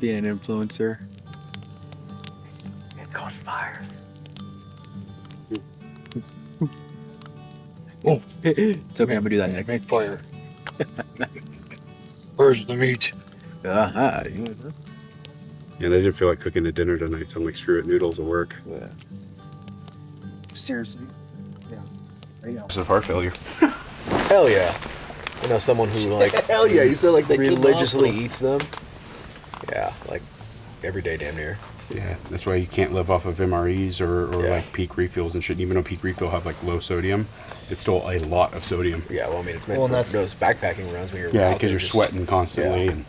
being an influencer. It's called fire. Oh, it's okay. I'm gonna do that next. Make fire. Where's the meat? Uh-huh. And I didn't feel like cooking a dinner tonight, so I'm like, screw it, noodles will work. Yeah. Seriously? Yeah. It's a heart failure. Hell yeah. You know, someone who like Hell yeah, you said like they religiously eats them. Yeah, like every day damn near. Yeah, that's why you can't live off of MREs or Yeah. like peak refills and shit. Even though peak refill have like low sodium, it's still a lot of sodium. Yeah, well, I mean, it's meant for those backpacking runs when you're Yeah, out because there you're just- sweating constantly and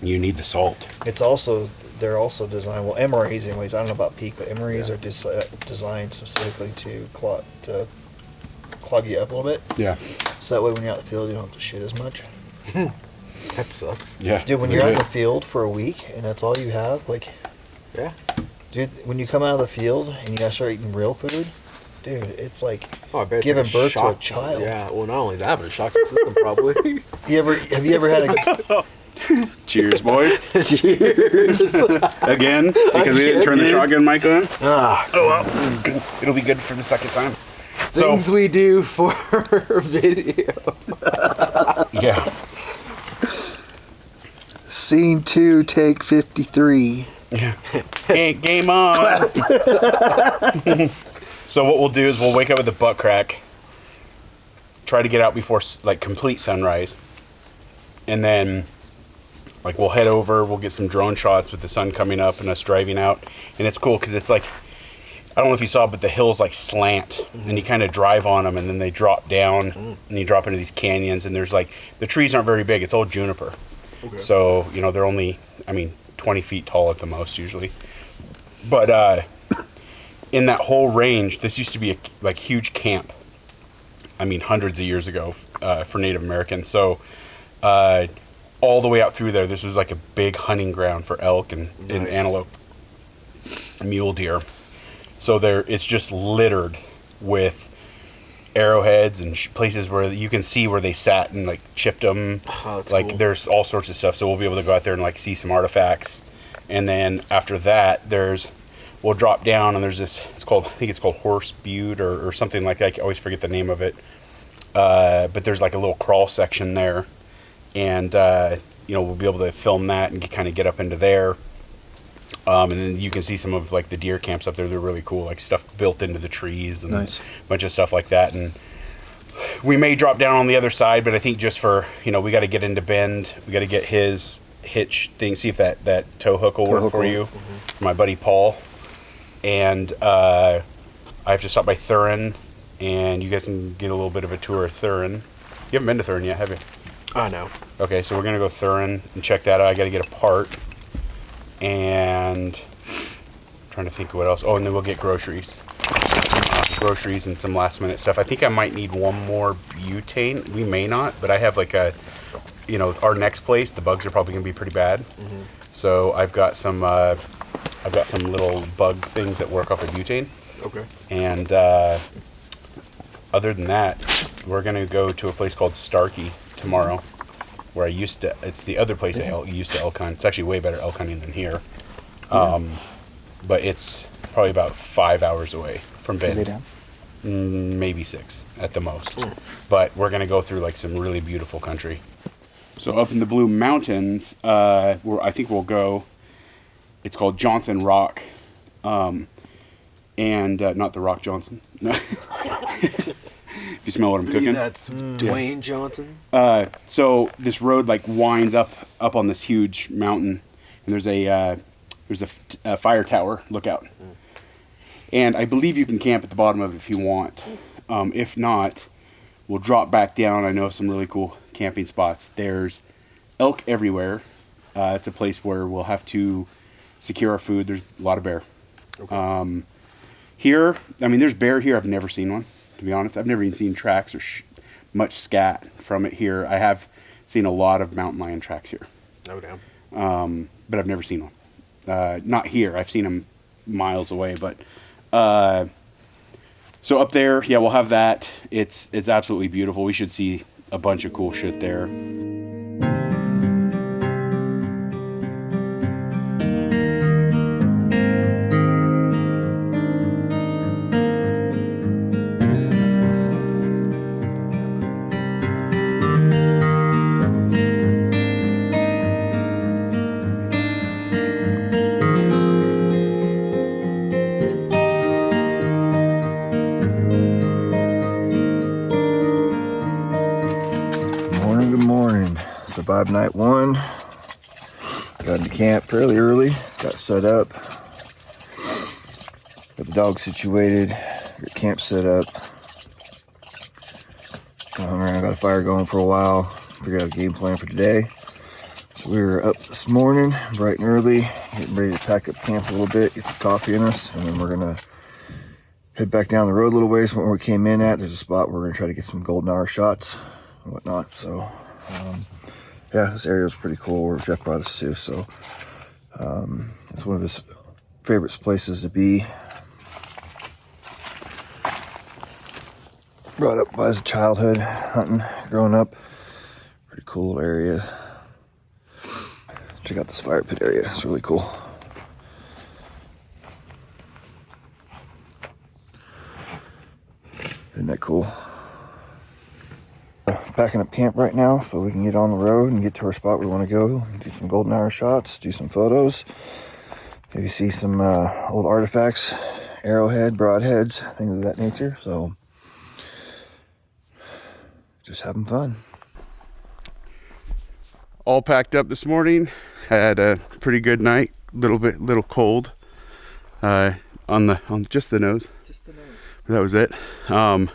you need the salt. It's also, they're also designed, well, MREs anyways, I don't know about peak, but MREs are designed specifically to clog you up a little bit. Yeah. So that way when you're out in the field, you don't have to shit as much. That sucks. Yeah. Dude, when you're out in the field for a week and that's all you have, like, Yeah. dude, when you come out of the field and you gotta start eating real food, dude, it's like Oh, I bet it's giving like birth to a shock- child. Yeah, well, not only that, but a shock to the system probably. Have you ever had a Cheers, boy. Cheers. Again, because we didn't turn the shotgun mic on. Ah, Oh well. It'll be good for the second time. things we do for video. Yeah. Scene 2, take 53. Yeah. Game on. So what we'll do is we'll wake up with a butt crack, try to get out before like complete sunrise, and then like we'll head over, we'll get some drone shots with the sun coming up and us driving out. And it's cool because it's like, I don't know if you saw, but the hills like slant, and you kind of drive on them and then they drop down and you drop into these canyons, and there's like, the trees aren't very big, it's all juniper. Okay. So, you know, they're only, I mean, 20 feet tall at the most usually. But in that whole range, this used to be a like huge camp. I mean, hundreds of years ago for Native Americans. So all the way out through there, this was like a big hunting ground for elk and antelope, mule deer. So there, it's just littered with arrowheads and places where you can see where they sat and like chipped them. Oh, that's like cool. There's all sorts of stuff. So we'll be able to go out there and like see some artifacts. And then after that, we'll drop down and there's this, I think it's called Horse Butte or something like that. I always forget the name of it. But there's like a little crawl section there. And, you know, we'll be able to film that and kind of get up into there. And then you can see some of like the deer camps up there. They're really cool, like stuff built into the trees and a bunch of stuff like that. And we may drop down on the other side, but I think just for, you know, we got to get into Bend. We got to get his hitch thing, see if that tow hook will work for you. For my buddy Paul. And I have to stop by Thuren, and you guys can get a little bit of a tour of Thuren. You haven't been to Thuren yet, have you? I know. Okay, so we're going to go Thuren and check that out. I got to get a part. And I'm trying to think of what else. Oh, and then we'll get groceries. Groceries and some last minute stuff. I think I might need one more butane. We may not, but I have like a, you know, our next place, the bugs are probably going to be pretty bad. So I've got some little bug things that work off of butane. Okay. And other than that, we're going to go to a place called Starkey tomorrow, where it's the other place I used to elk hunt. It's actually way better elk hunting than here. But it's probably about 5 hours away from Bend. Maybe 6 at the most. But we're going to go through like some really beautiful country. So up in the Blue Mountains, where I think we'll go, it's called Johnson Rock. And not the Rock Johnson. If you smell what I'm cooking. That's Dwayne Johnson. So this road like winds up on this huge mountain, and there's a fire tower lookout. And I believe you can camp at the bottom of it if you want. If not, we'll drop back down. I know of some really cool camping spots. There's elk everywhere. It's a place where we'll have to secure our food. There's a lot of bear. Okay. Here, I mean, there's bear here. I've never seen one, to be honest. I've never even seen tracks or much scat from it here. I have seen a lot of mountain lion tracks here. Oh, damn. But I've never seen one. Not here. I've seen them miles away. But so up there, yeah, we'll have that. It's absolutely beautiful. We should see a bunch of cool shit there. vibe night 1. Got into camp fairly early, got set up, got the dog situated, got camp set up. Hung around, got a fire going for a while, figured out a game plan for today. So we were up this morning, bright and early, getting ready to pack up camp a little bit, get some coffee in us, and then we're gonna head back down the road a little ways from where we came in at. There's a spot where we're gonna try to get some golden hour shots and whatnot. So yeah, this area was pretty cool where Jeff brought us to. So it's one of his favorite places to be. Brought up by his childhood hunting, growing up. Pretty cool area. Check out this fire pit area, it's really cool. Isn't that cool? Packing up camp right now so we can get on the road and get to our spot we want to go. Get some golden hour shots, do some photos. Maybe see some old artifacts, arrowhead, broadheads, things of that nature. So just having fun. All packed up this morning. Had a pretty good night. Little cold on just the nose. Just the nose. That was it. Got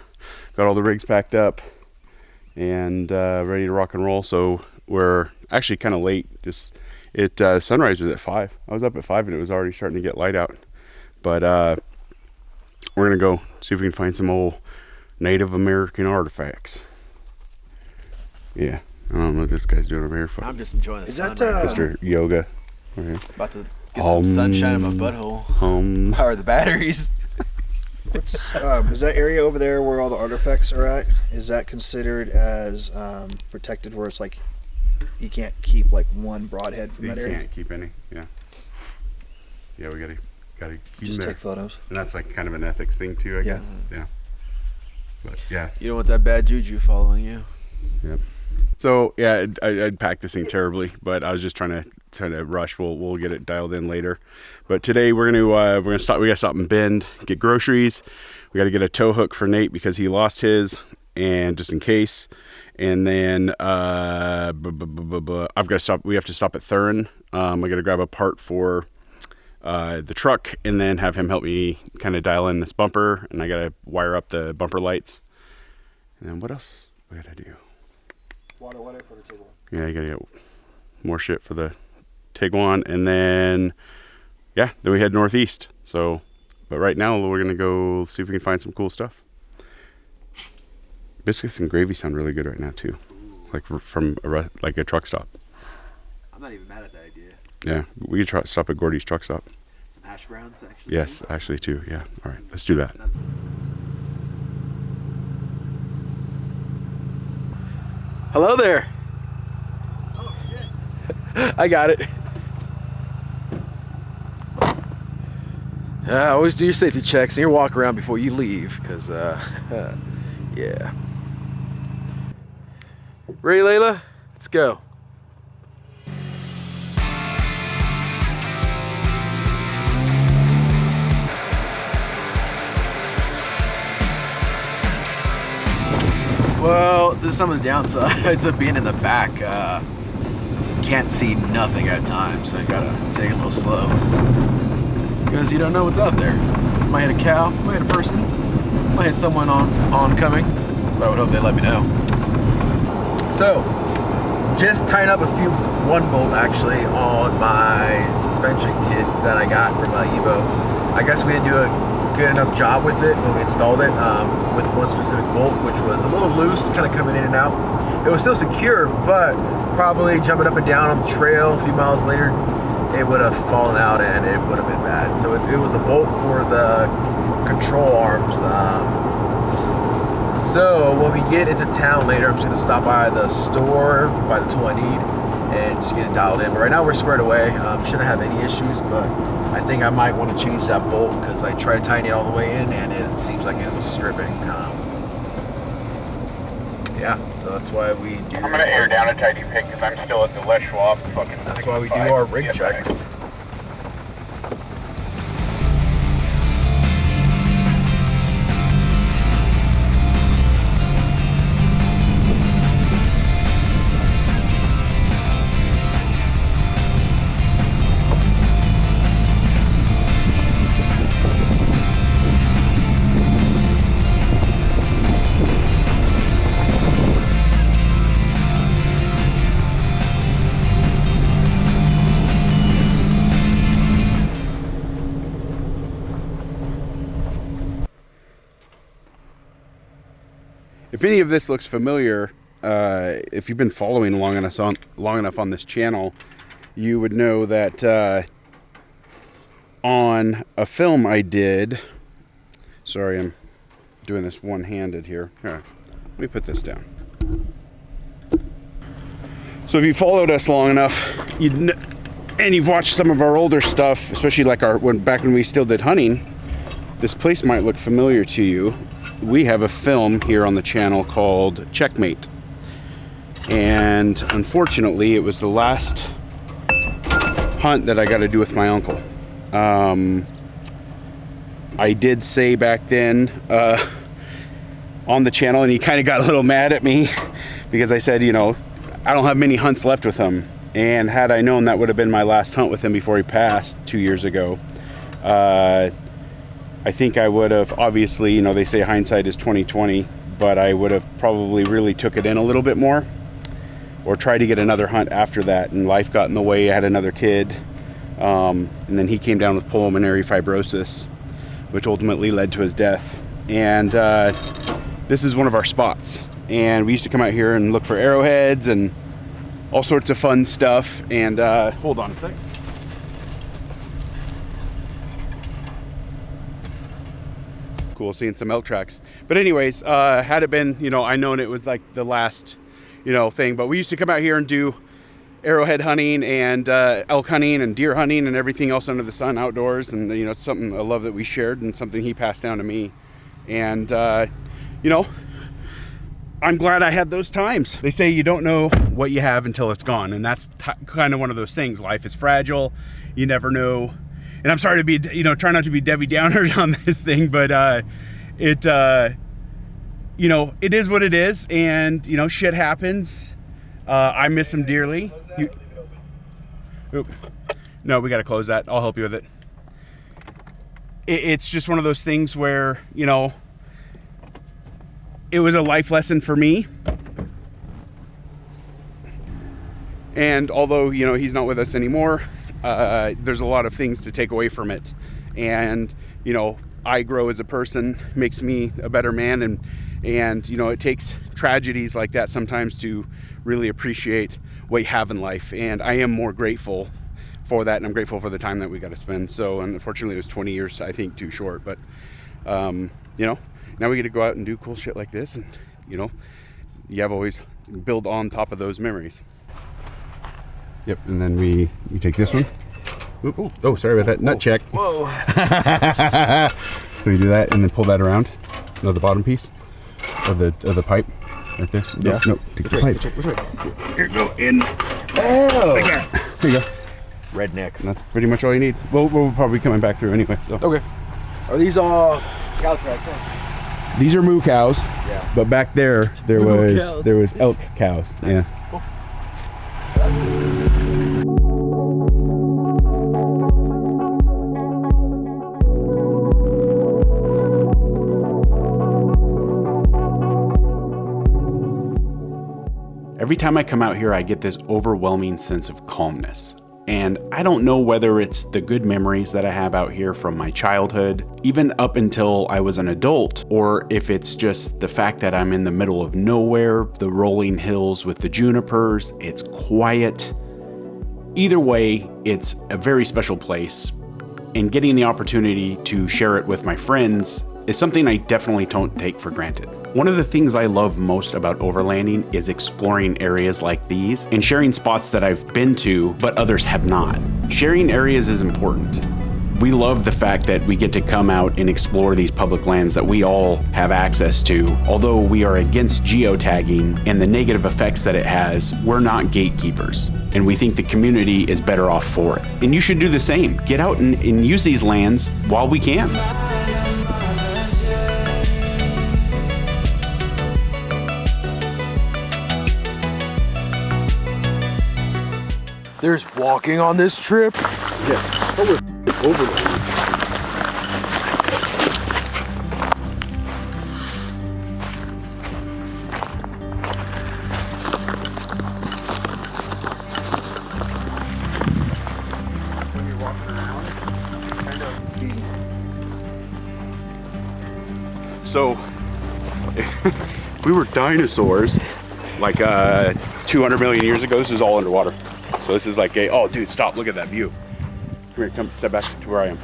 all the rigs packed up and ready to rock and roll. So we're actually kind of late. Sunrise is at 5. I was up at 5 and it was already starting to get light out. But we're gonna go see if we can find some old Native American artifacts. Yeah, I don't know what this guy's doing over here. I'm just enjoying the sun. Mr. Yoga. Right. About to get some sunshine in my butthole. Power the batteries. Is that area over there where all the artifacts are at? Is that considered as protected, where it's like you can't keep like one broadhead from that area? You can't keep any. Yeah. Yeah, we gotta keep just them there. take photos. And that's like kind of an ethics thing too, I guess. Yeah. But yeah. You don't want that bad juju following you. Yep. So yeah, I'd packed this thing terribly, but I was just trying to rush. We'll get it dialed in later. But today we're gonna stop. We gotta stop and Bend, get groceries. We gotta get a tow hook for Nate because he lost his, and just in case. And then I've got to stop. We have to stop at Thuren. I gotta grab a part for the truck, and then have him help me kind of dial in this bumper. And I gotta wire up the bumper lights. And then what else we gotta do? Water for the Tiguan. Yeah, you gotta get more shit for the Tiguan, and then we head northeast. So, but right now we're gonna go see if we can find some cool stuff. Biscuits and gravy sound really good right now too, like from a truck stop. I'm not even mad at that idea. Yeah, we could stop at Gordy's truck stop. Some hash browns, actually. Yes, actually too. Yeah. All right, let's do that. Hello there. Oh shit. I got it. Always do your safety checks and your walk around before you leave, because yeah. Ready, Layla? Let's go. Well, this is some of the downsides of being in the back. Can't see nothing at times, so you gotta take it a little slow. Because you don't know what's out there. Might hit a cow, might hit a person, might hit someone oncoming, but I would hope they let me know. So, just tying up a few 1-bolt actually on my suspension kit that I got from Evo. I guess we didn't do a good enough job with it when we installed it with one specific bolt, which was a little loose, kind of coming in and out. It was still secure, but probably jumping up and down on the trail a few miles later, it would have fallen out and it would have been bad. So it was a bolt for the control arms. So when we get into town later, I'm just gonna stop by the store, buy the tool I need, and just get it dialed in. But right now we're squared away. Shouldn't have any issues, but I think I might want to change that bolt because I tried tightening it all the way in and it seems like it was stripping. Yeah, so that's why we do. I'm gonna air down a tidy pick because I'm still at the Les Schwab fucking. That's why we do our rig checks. If any of this looks familiar, if you've been following long enough on this channel, you would know that on a film I did, sorry, I'm doing this one-handed here. Here, let me put this down. So if you followed us long enough, and you've watched some of our older stuff, especially like back when we still did hunting, this place might look familiar to you. We have a film here on the channel called Checkmate. And unfortunately, it was the last hunt that I got to do with my uncle. I did say back then on the channel, and he kind of got a little mad at me because I said, you know, I don't have many hunts left with him. And had I known that would have been my last hunt with him before he passed 2 years ago, I think I would have, obviously, you know, they say hindsight is 20/20, but I would have probably really took it in a little bit more, or tried to get another hunt after that. And life got in the way. I had another kid, and then he came down with pulmonary fibrosis, which ultimately led to his death. And this is one of our spots. And we used to come out here and look for arrowheads and all sorts of fun stuff. And hold on a sec. Cool seeing some elk tracks. But anyways, had it been, you know, I known it was like the last, you know, thing, but we used to come out here and do arrowhead hunting and elk hunting and deer hunting and everything else under the sun outdoors. And, you know, it's something I love that we shared and something he passed down to me. And, you know, I'm glad I had those times. They say you don't know what you have until it's gone. And that's kind of one of those things. Life is fragile. You never know. And I'm sorry to be, you know, try not to be Debbie Downer on this thing, but you know, it is what it is. And, you know, shit happens. I miss him dearly. No, we got to close that. I'll help you with it. It's just one of those things where, you know, it was a life lesson for me. And although, you know, he's not with us anymore, there's a lot of things to take away from it. And, you know, I grow as a person, makes me a better man. And you know, it takes tragedies like that sometimes to really appreciate what you have in life. And I am more grateful for that. And I'm grateful for the time that we got to spend. So, unfortunately, it was 20 years, I think, too short. But, you know, now we get to go out and do cool shit like this. And, you know, you have always build on top of those memories. Yep, and then you take this one. Ooh, oh, sorry about that. Nut check. Whoa. So you do that and then pull that around. No, the bottom piece of the pipe right there. Yeah. No, take the pipe. Here, go in. Oh. Like that. There you go. Rednecks. And that's pretty much all you need. We'll probably be coming back through anyway. So. Okay. Are these all cow tracks? Huh? These are moo cows. Yeah. But back there was elk cows. Nice. Yeah. Cool. Every time I come out here, I get this overwhelming sense of calmness. And I don't know whether it's the good memories that I have out here from my childhood, even up until I was an adult, or if it's just the fact that I'm in the middle of nowhere, the rolling hills with the junipers, it's quiet. Either way, it's a very special place, and getting the opportunity to share it with my friends is something I definitely don't take for granted. One of the things I love most about overlanding is exploring areas like these and sharing spots that I've been to but others have not. Sharing areas is important. We love the fact that we get to come out and explore these public lands that we all have access to. Although we are against geotagging and the negative effects that it has, we're not gatekeepers. And we think the community is better off for it. And you should do the same. Get out and use these lands while we can. There's walking on this trip. Yeah. Oh, we're over. So we were dinosaurs like 200 million years ago. This is all underwater. So this is like a, oh dude, stop, look at that view. Come here, come step back to where I am.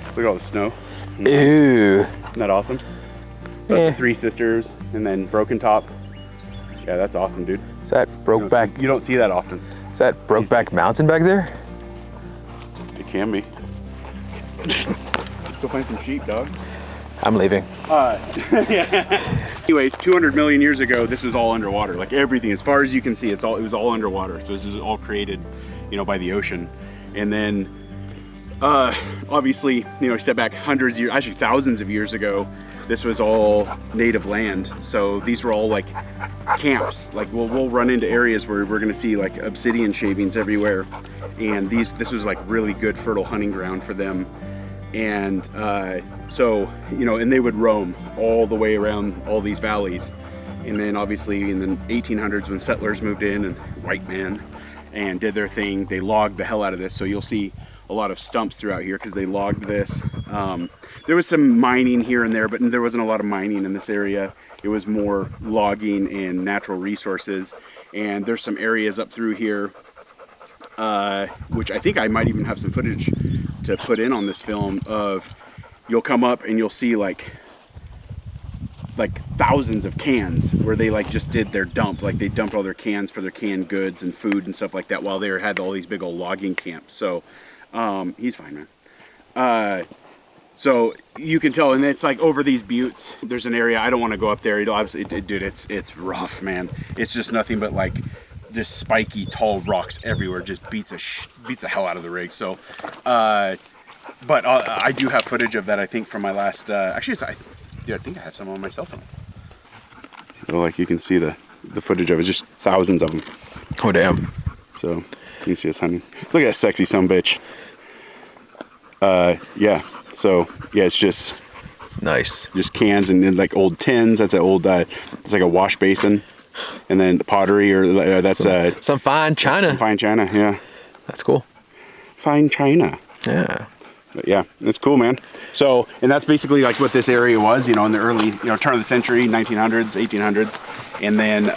Look at all the snow. Ew. Isn't that awesome? That's the Three Sisters, and then Broken Top. Yeah, that's awesome, dude. Is that Brokeback? You don't see that often. Is that Brokeback Mountain back there? It can be. Let's go find some sheep, dog. I'm leaving. Anyways, 200 million years ago, this was all underwater. Like everything, as far as you can see, it was all underwater. So this was all created, you know, by the ocean. And then, obviously, you know, step back hundreds of years, actually thousands of years ago, this was all native land. So these were all like camps. Like we'll run into areas where we're gonna see like obsidian shavings everywhere. And this was like really good fertile hunting ground for them. And so, you know, and they would roam all the way around all these valleys. And then obviously in the 1800s when settlers moved in and white men and did their thing, they logged the hell out of this. So you'll see a lot of stumps throughout here because they logged this. There was some mining here and there, but there wasn't a lot of mining in this area. It was more logging and natural resources. And there's some areas up through here, which I think I might even have some footage to put in on this film of, you'll come up and you'll see like thousands of cans where they like just did their dump, like they dumped all their cans for their canned goods and food and stuff like that while they had all these big old logging camps. So he's fine, man. So you can tell, and it's like over these buttes, there's an area, I don't want to go up there. Obviously, dude, it's rough, man. It's just nothing but like just spiky, tall rocks everywhere. Just beats the hell out of the rig. So, but I do have footage of that, I think, from my last, actually, I think I have some on my cell phone. So like you can see the footage of it, just thousands of them. Oh, damn. So you can see us hunting. Look at that sexy sumbitch. Yeah. So yeah, it's just nice. Just cans and then like old tins. That's an old, it's like a wash basin. And then the pottery, or that's some fine china. Some fine china, yeah. That's cool. Fine china. Yeah. But yeah, it's cool, man. So, and that's basically like what this area was, you know, in the early, you know, turn of the century, 1900s, 1800s. And then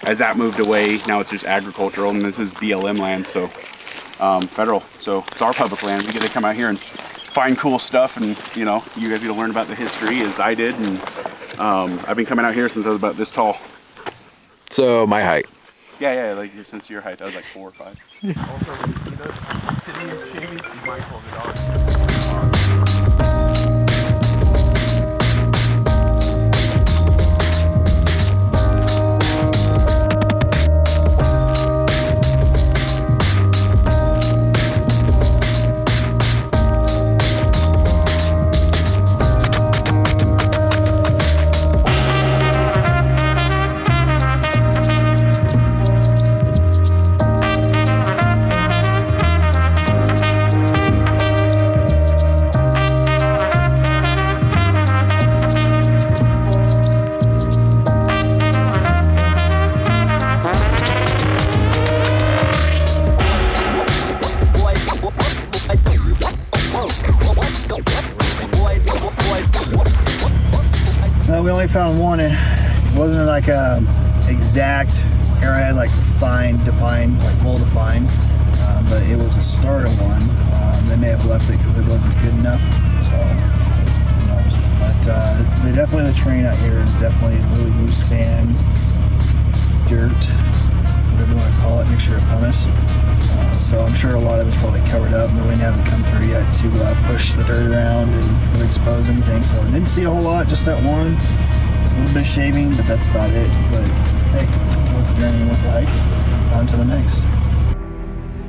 as that moved away, now it's just agricultural, and this is BLM land, so federal. So it's our public land. We get to come out here and find cool stuff, and you know, you guys get to learn about the history as I did. And I've been coming out here since I was about this tall. So my height. Yeah, like since your height, I was like 4 or 5. We only found one. It wasn't like a exact arrowhead, like fine defined, like well defined, but it was a start of one. They may have left it because it wasn't good enough. So, who knows? But definitely the terrain out here is definitely really loose sand, dirt, whatever you want to call it, mixture of pumice. So I'm sure a lot of it's probably covered up, and the wind hasn't come through yet to push the dirt around and really expose anything. So I didn't see a whole lot, just that one. A little bit of shaving, but that's about it. But hey, worth the journey, worth the hike. On to the next.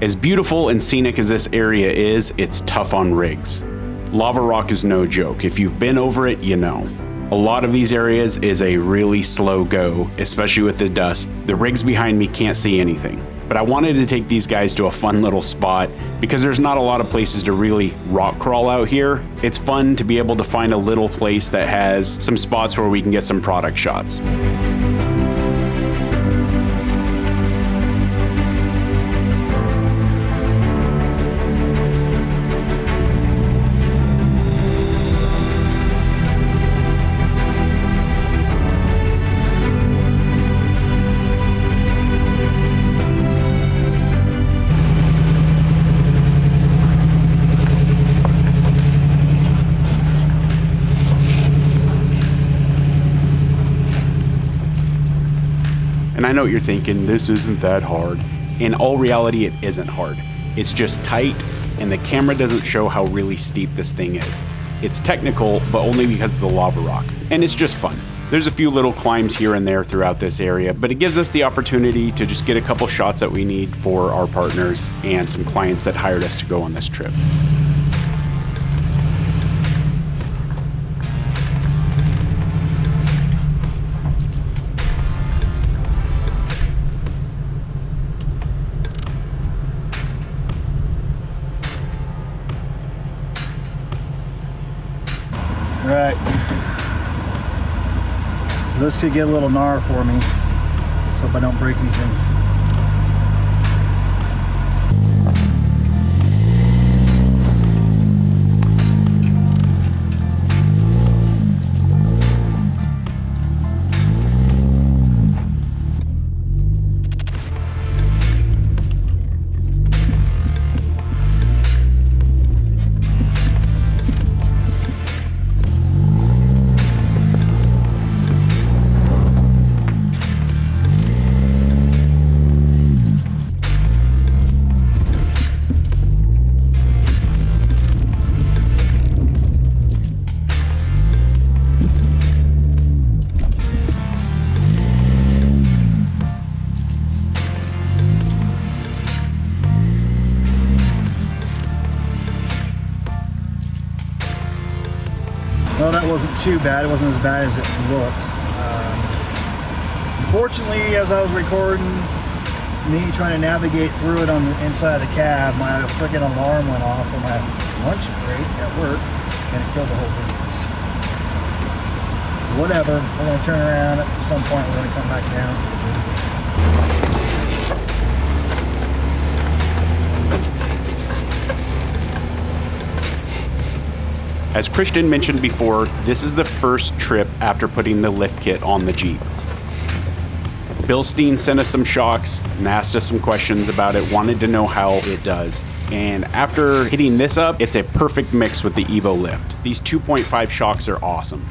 As beautiful and scenic as this area is, it's tough on rigs. Lava rock is no joke. If you've been over it, you know. A lot of these areas is a really slow go, especially with the dust. The rigs behind me can't see anything. But I wanted to take these guys to a fun little spot because there's not a lot of places to really rock crawl out here. It's fun to be able to find a little place that has some spots where we can get some product shots. I know what you're thinking, this isn't that hard. In all reality, it isn't hard. It's just tight, and the camera doesn't show how really steep this thing is. It's technical, but only because of the lava rock, and it's just fun. There's a few little climbs here and there throughout this area, but it gives us the opportunity to just get a couple shots that we need for our partners and some clients that hired us to go on this trip. All right. So this could get a little gnar for me. Let's hope I don't break anything. Well, that wasn't too bad. It wasn't as bad as it looked. Unfortunately, as I was recording, me trying to navigate through it on the inside of the cab, my freaking alarm went off on my lunch break at work, and it killed the whole video. So, whatever. We're going to turn around at some point. We're going to come back down to the video. As Christian mentioned before, this is the first trip after putting the lift kit on the Jeep. Bilstein sent us some shocks and asked us some questions about it, wanted to know how it does. And after hitting this up, it's a perfect mix with the Evo lift. These 2.5 shocks are awesome.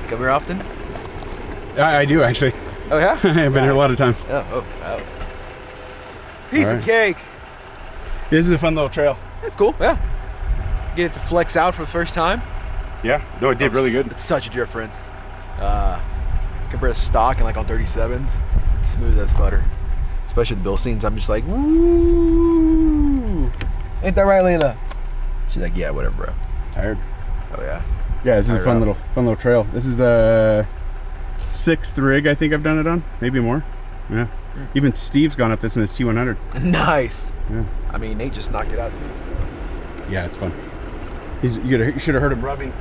Come here often? I do, actually. Oh, yeah? I've been here a lot of times. Oh. Piece of cake. This is a fun little trail. It's cool, yeah. Get it to flex out for the first time. Yeah, no, it did really good. It's such a difference. Compared to stock and like on 37s, it's smooth as butter. Especially the Bilsteins, I'm just like, woo! Ain't that right, Layla? She's like, yeah, whatever, bro. Tired. Oh, yeah. Yeah, this is a fun little trail. This is the 6th rig I think I've done it on, maybe more. Yeah. Even Steve's gone up this in his T100. Nice. Yeah. I mean, Nate just knocked it out too. So. Yeah, it's fun. You should have heard him rubbing.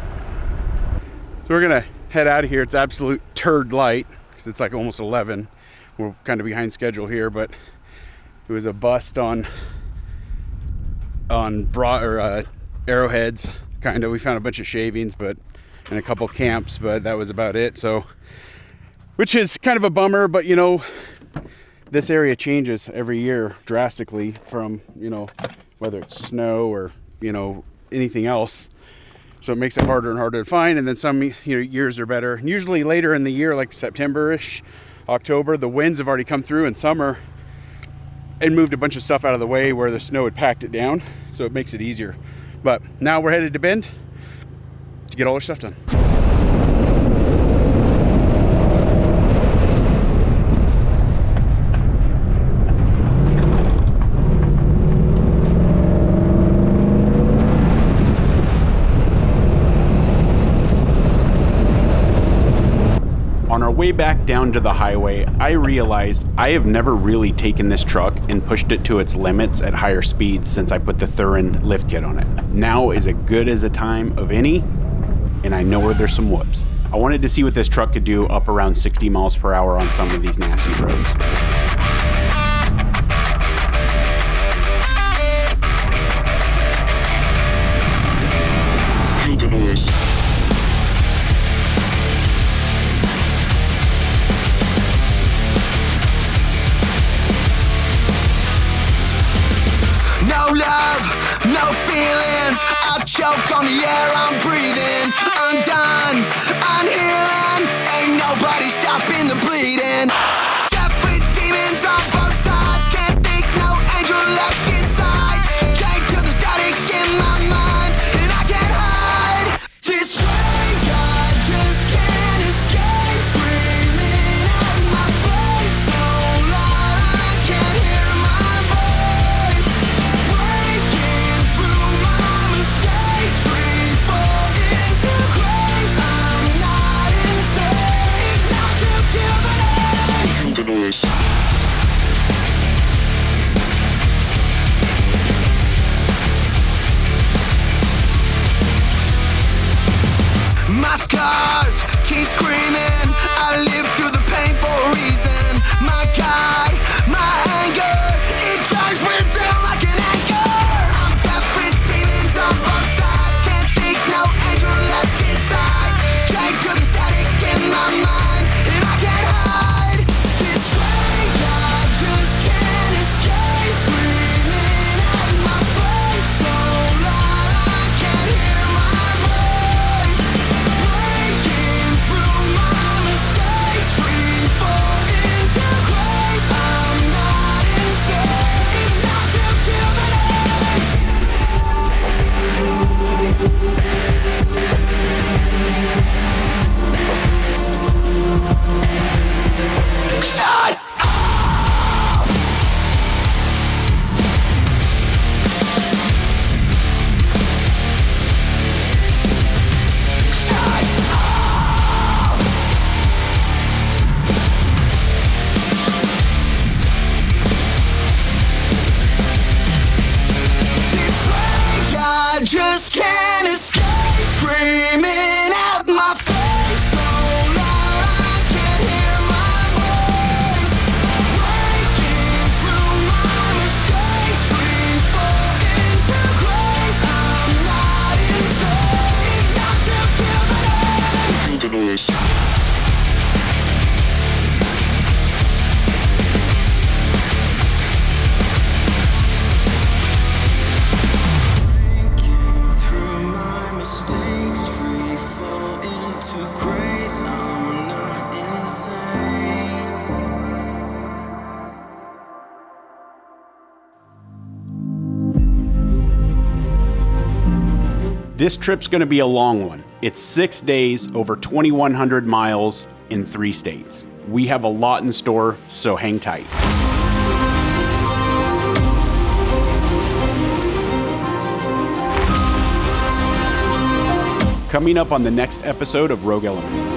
So we're gonna head out of here. It's absolute turd light because it's like almost 11. We're kind of behind schedule here, but it was a bust on arrowheads. Kind of. We found a bunch of shavings, and a couple camps, but that was about it. So, which is kind of a bummer, but you know, this area changes every year drastically from, you know, whether it's snow or, you know, anything else. So it makes it harder and harder to find. And then some years are better. And usually later in the year, like September-ish, October, the winds have already come through in summer and moved a bunch of stuff out of the way where the snow had packed it down. So it makes it easier. But now we're headed to Bend to get all our stuff done. On our way back down to the highway, I realized I have never really taken this truck and pushed it to its limits at higher speeds since I put the Thuren lift kit on it. Now is as good as a time of any, and I know where there's some whoops. I wanted to see what this truck could do up around 60 miles per hour on some of these nasty roads. No feelings, I'll choke on the air I'm breathing. I'm done, I'm healing, ain't nobody stopping the bleeding. Death with demons on both sides, can't think no angel left inside. Jank to the static in my mind, and I can't hide. This rage I just can't escape, screaming at my face so loud I can't hear my voice. Breaking through my mistakes, free fall into grace. I'm not insane, it's time to kill the noise. My scars keep screaming, I live through the pain for a reason. My God, my anger, it drives me down like an anchor. I'm deaf with demons on both sides, can't think no angel left inside. Jank to the static in my mind, and I can't hide. This rage I just can't escape, screaming at my face so loud I can't hear my voice. Breaking through my mistakes, free fall into grace. I'm not insane, it's time to kill the noise. Shut up! Shut up! This rage I just can't escape, screaming at my face so loud I can't hear my voice. Breaking through my mistakes, free fall into grace. I'm not insane, it's time to kill the noise. Breaking through my mistakes, free fall into grace. I'm not insane. This trip's gonna be a long one. It's 6 days, over 2,100 miles in 3 states. We have a lot in store, so hang tight. Coming up on the next episode of Rogue Element.